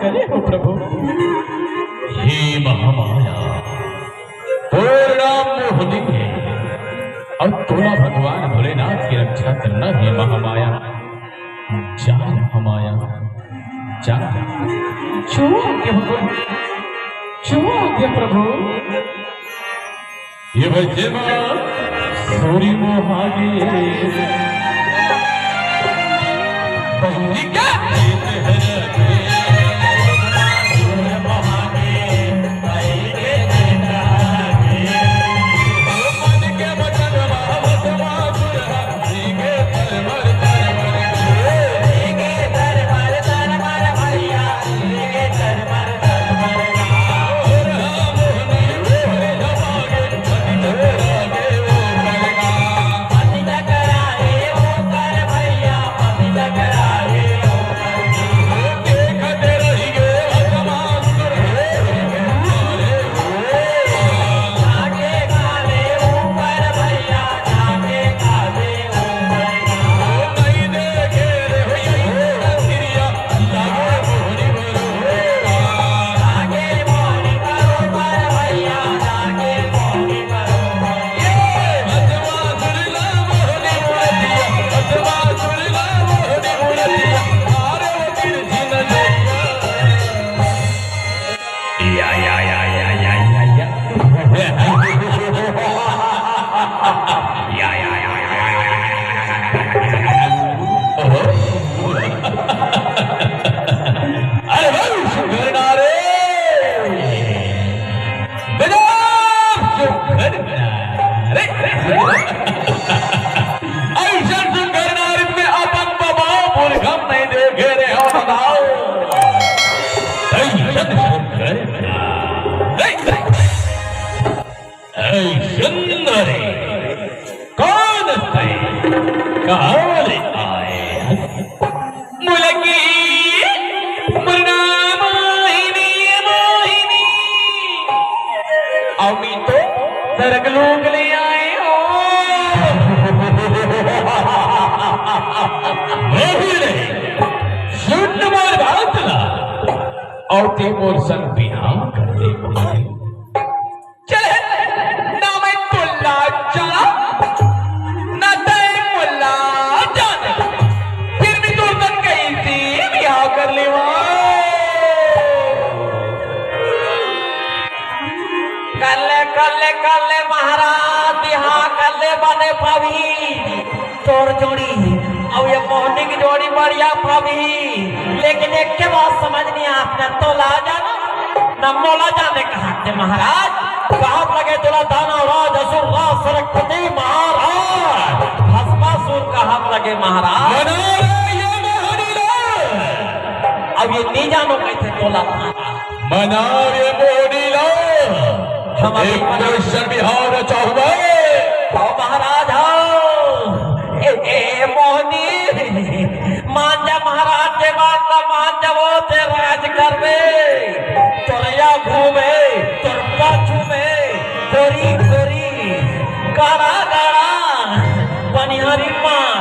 करे हो प्रभु। हे महामाया पूर्ण मोहिनी है और तोला भगवान भोलेनाथ की रक्षा करना है महामाया। जा महामाया जा। जो आज्ञा भगवान, जो आज्ञा प्रभु। ये बच्चे सूरी मोहागे कौन है कहाँ ले आए मुलकी मुन्ना मोहिनी मोहिनी अभी तो सरग लोग ले आए हो शुद्ध मोर बात ला और ते मोर संग बिना कर ले मोहिनी कल्ले महाराज यहाँ कल्ले बने पावी तोर जोड़ी अब ये मोहनी की जोड़ी बढ़िया पावी लेकिन एक के बात समझ नहीं आपने तो ला जाना न मोला जाने कहा थे महाराज कहा लगे तुला दाना राज असुर राज सरस्वती महाराज भस्मासुर कहा लगे महाराज अब ये नहीं जानो कैसे तोला था मना ये मोहनी लो बिहार चाहुए महाराज मोहनी मान जा महाराज के बात का मान जा वो ते राज करवे तोरिया घूमे तोर पाछू में गोरी गोरी कारा गाड़ा बनिहारी मां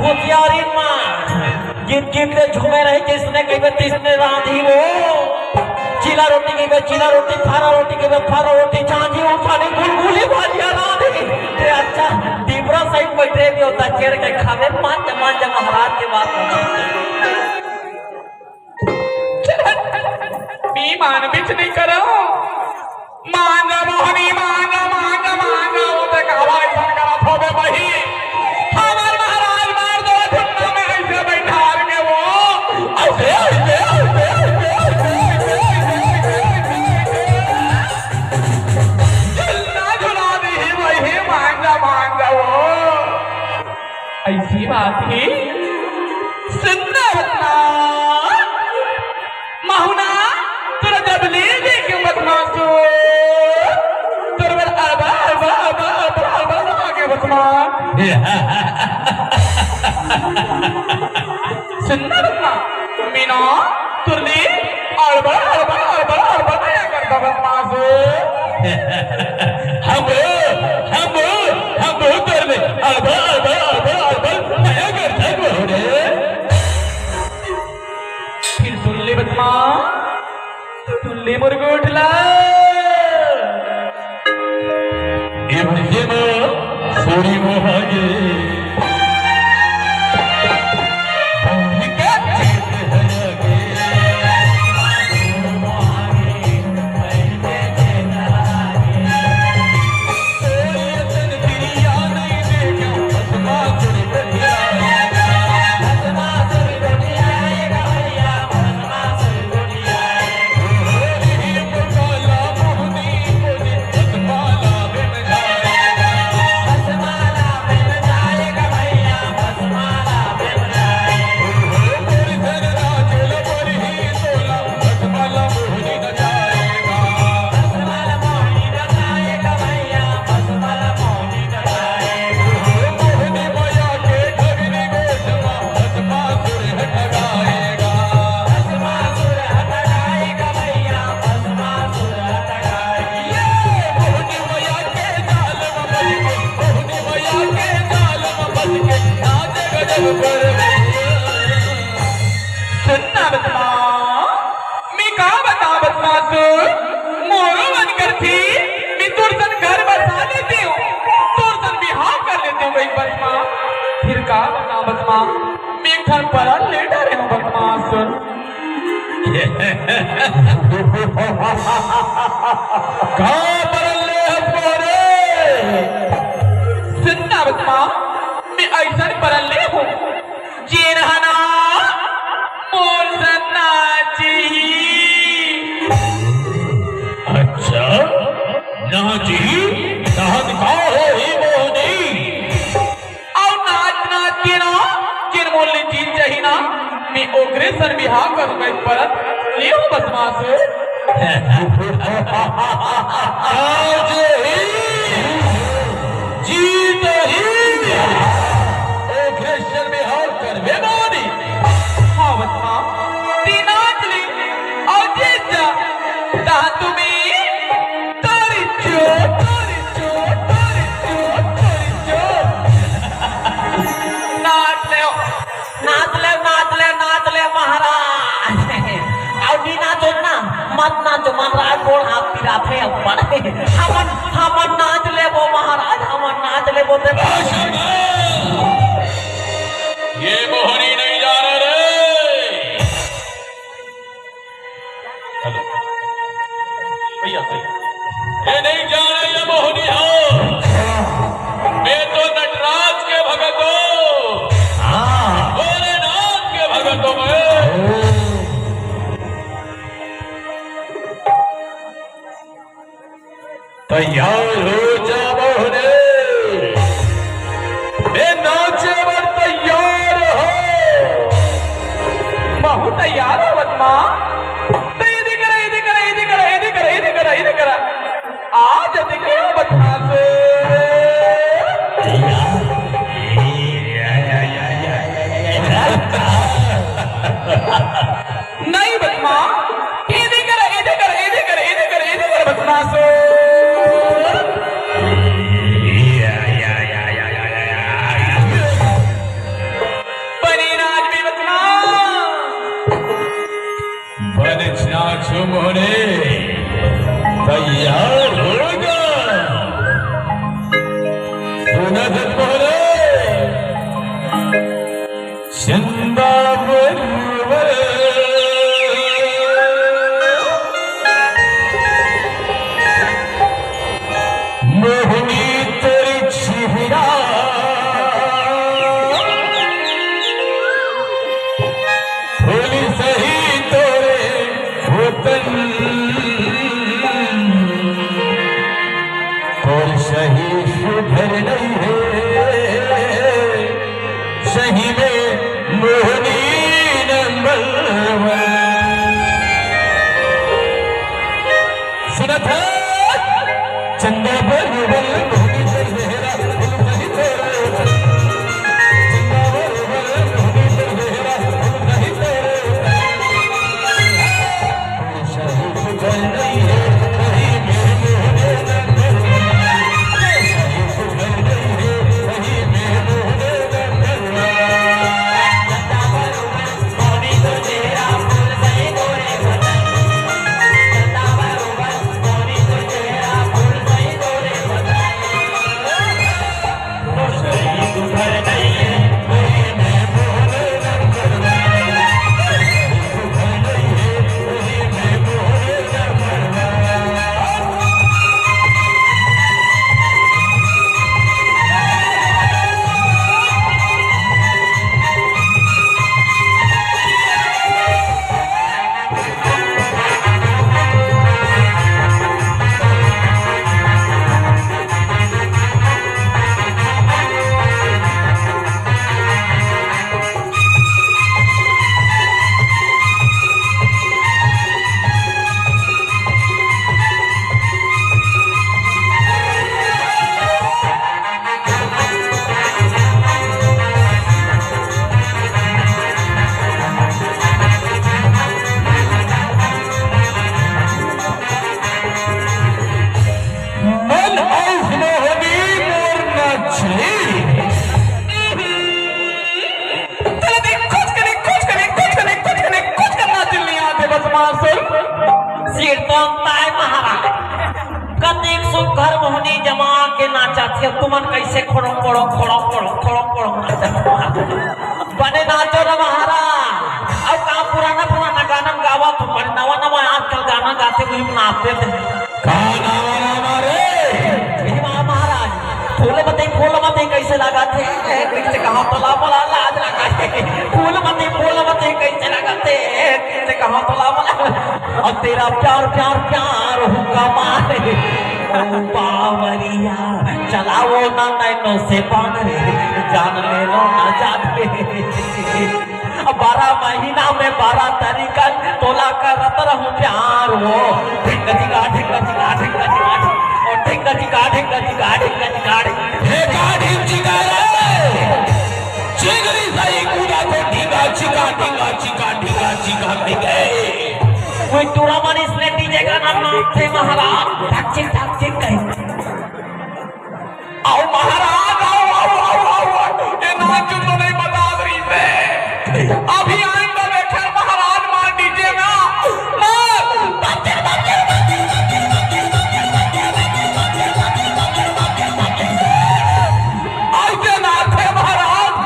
भूतियारी मां गीत गीत के झूमे रहे जिसने कही तिसने रांधी वो चीला रोटी की चीला रोटी फारा रोटी की फारा रोटी झांझी उठाने गुलगुली भाजिया रानी ते अच्छा दीपरा साइड बैठे भी होता चेड़ के खावे मान जा महाराज के बात मी मान बिच नहीं करो मान मोहनी मान वो ते कहवा ऐसा करा थोबे बही हमार महाराज मार दो ठुन्ना में ऐसे बैठा के वो ऐसे ऐसी बात ही सुनना बदमा माहुना तेरा जब ले दे क्यों बदमाशो तेरे बड़ अबा आगे बदमा सुनना बदमा मीना तुरली अड़बड़ नया करता बदमाशो हम तुरली अड़बड़ नया करता मोहने फिर सुन ले बदमा सुन ले मुर्गोठला इब्न सोरी मोहागे सुनना बदमा मैं कहा बता बदमाश मोरो बनकर थी मैं तुरसन घर बसा लेती हूँ तुरसन बिहार कर लेती हूँ भाई बदमा फिर कहा बता बदमा मैं घर पर लेटा रही हूँ बदमाश कहाँ पर सुनना बदमा मैं ऐसा परले हूँ जी रहना मोर सन्नाची अच्छा नाची नाच का हो ही मोहनी और नाच नाच के ना जिन मोलने चीज चाहिए ना मैं ओग्रेसर बिहार करूंगा इस परत ले हूँ बदमाश आज ही जीत ही ओग्रेसर बिहार करवे मोहनी हाँ बदमा तीनाच ले और जीत जा ता तुम्हें तारी चो नाच ले महाराज और नी नाचो ना मत नाचो महाराज गोड़ हाथ पिराते अपन हमन नाच ले वो महाराज हमन नाच ले वो ते ये मोहनी नहीं जा रहे रे भैया ये नहीं जा रहे ये मोहनी हो मैं तो नटराज के भगत हूँ भोलेनाथ के भगत हूँ मैं तैयार हो जा मोहने नाचे पर तैयार हो बहुत तैयार हो बदमा तो ये दिख रहा आज दिखे हो बदमा से नहीं बदमा ये दिख रहा बदमा से मोहने तैयार होगा सुना मोहने चंदा मोहनी तेरी छिहरा होली सही तोरे वतन और सही सुधर नहीं है चंदा बरबल मोहनी तेरा फूल नहीं तेरे चंदा बरबल मोहनी तेरा फूल नहीं तेरे शहीद गल नहीं है वही मेरे मोहने शहीद गल नहीं है वही मेरे मोहने चंदा बरबल मोहनी तेरा फूल नहीं तेरे चंदा बरबल मोहनी तेरा फूल नहीं तेरे शहीद गल नहीं है वही मेरे मोहने घर मोहनी जमा के नाचा थे तुमन कैसे खोड़ो खोड़ो खोड़ो खोड़ो खोड़ो खोड़ो बने नाचो ना महाराज अब कहाँ पुराना पुराना गाना गावा तुम बड़े नवा नवा आजकल गाना गाते हुए नाचते थे महाराज फूल मते कैसे लगा थे कैसे कहा पला पला लाज लगा फूल मते कैसे लगा थे कैसे कहा पला पला और तेरा प्यार प्यार प्यार हुक्का मारे बावरिया चलाओ ना नैनो से पान रे जान ले लो ना जाते 12 महीना में 12 तरीका तोला करत रहूं प्यार वो ढिंगा ढिंगा ढिंगा ढिंगा ढिंगा ढिंगा और ढिंगा ढिंगा ढिंगा ढिंगा ढिंगा ढिंगा हे गाड़ी चिका रे चिगरी सही कूदा को ढिंगा चिका ढिंगा चिका ढिंगा चिका ढिंगा कोई टूरा मानी इसने डीजे का नाम थे महाराज ढक चिक कहीं आओ महाराज आओ आओ आओ आओ ये नाच तो नहीं बता रही थे अभी आएंगे देखे महाराज मार डीजे ना ऐसे नाचे महाराज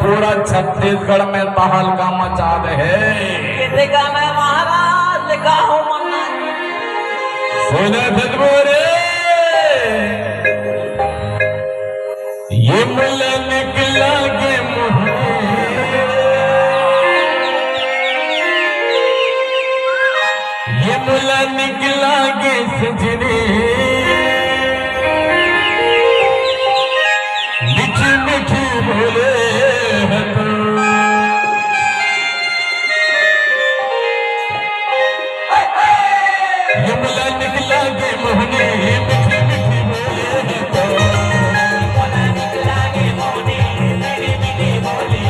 पूरा छत्तीसगढ़ में तहलका मचा दे गाना महाराज लिखा हो मन्ना सुने रे ये मुल्ला निकला के मुँह ये मुल्ला निकला के सजने मीठी मीठी बोले निकला के मोहने मीठी मीठी बोले निकला के मोहने मीठी मीठी बोले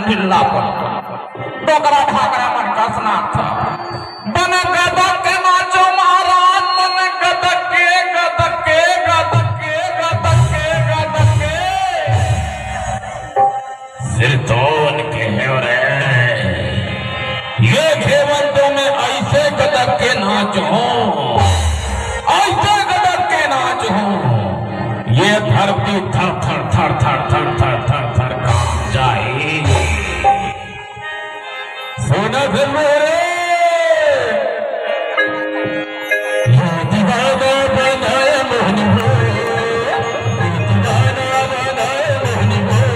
किल्ला पडतो डोकरा ठाकरा मनकाच नाच बन गदक नाचो महाराज मन गदके गदके गदके गदके गदके सिर तोन के है रे ये केवल तो मैं ऐसे गदक के नाच हूँ ऐसे गदक के नाच हूँ ये धरती थर थर थर थर थर थर थर थर कांप जाए सोना फिर मेरे ये दीवाना बनाए मोहन हो ये दीवाना बनाए मोहन हो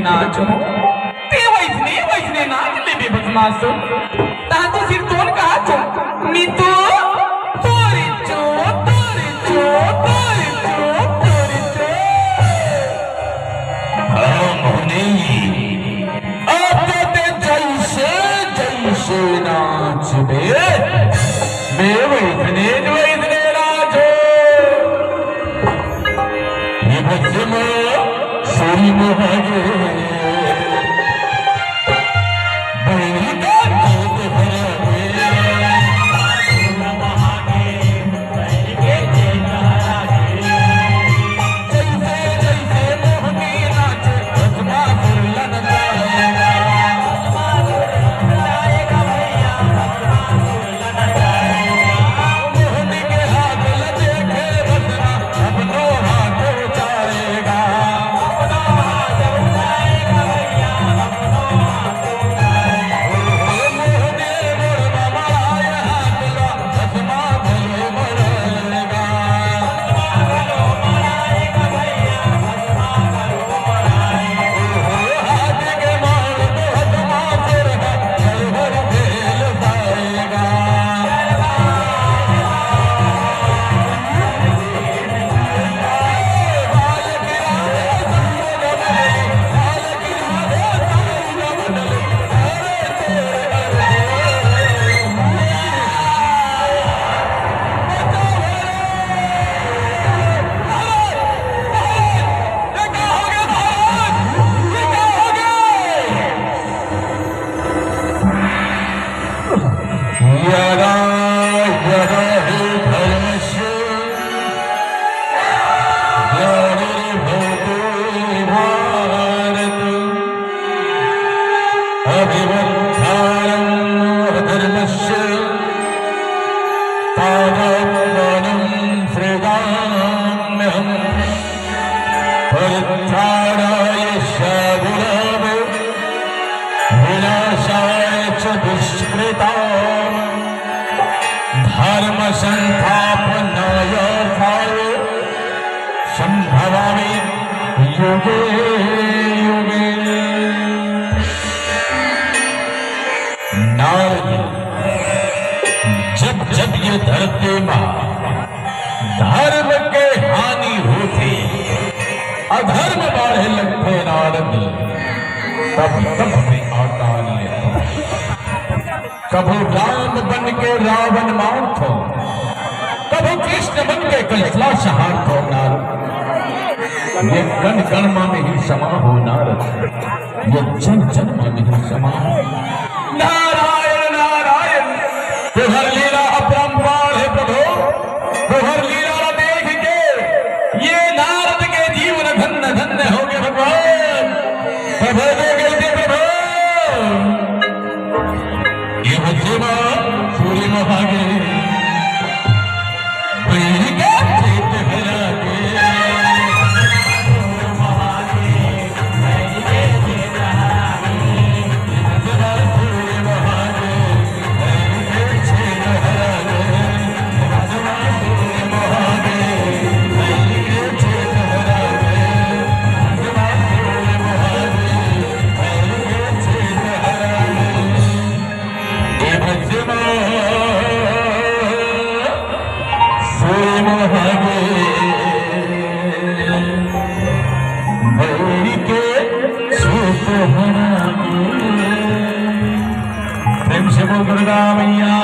नाचो ते वैसने नाच ले बे बदमाश तातो सिर तोन काचो मी तो तोरी चो तोरी चो तोरी चो तोरी चो हाँ मोहनी अब तो ते जैसे जैसे नाच बे वैसने नाचो ये बच्चे सोरी मोहगे परित्राणाय साधुनां विनाशाय च दुष्कृताम् धर्म संस्थापनार्थाय संभवामि युगे युगे। नारद, जब जब ये धरती मां धर्म के हानि होती, अधर्म बाढ़े लगते नारद, तब तब हमें अवतार लेता। कभू राम बन के रावण मारतो, कभू कृष्ण बन के कंसला सहारतो नारद। ये कण कण में ही समा हो नारद, ये जन जन में ही समा हो। नारायण नारायण, तुहर लीला अपरंपार है प्रभु, तुहर लीला देख के ये नारद के जीवन धन्य धन्य हो गए भगवान। प्रभु दे गए थे प्रभु, ये बच्चेवा सूर्य महागे वही के चेत हरा के प्रेम से बोल दुर्गा मैया।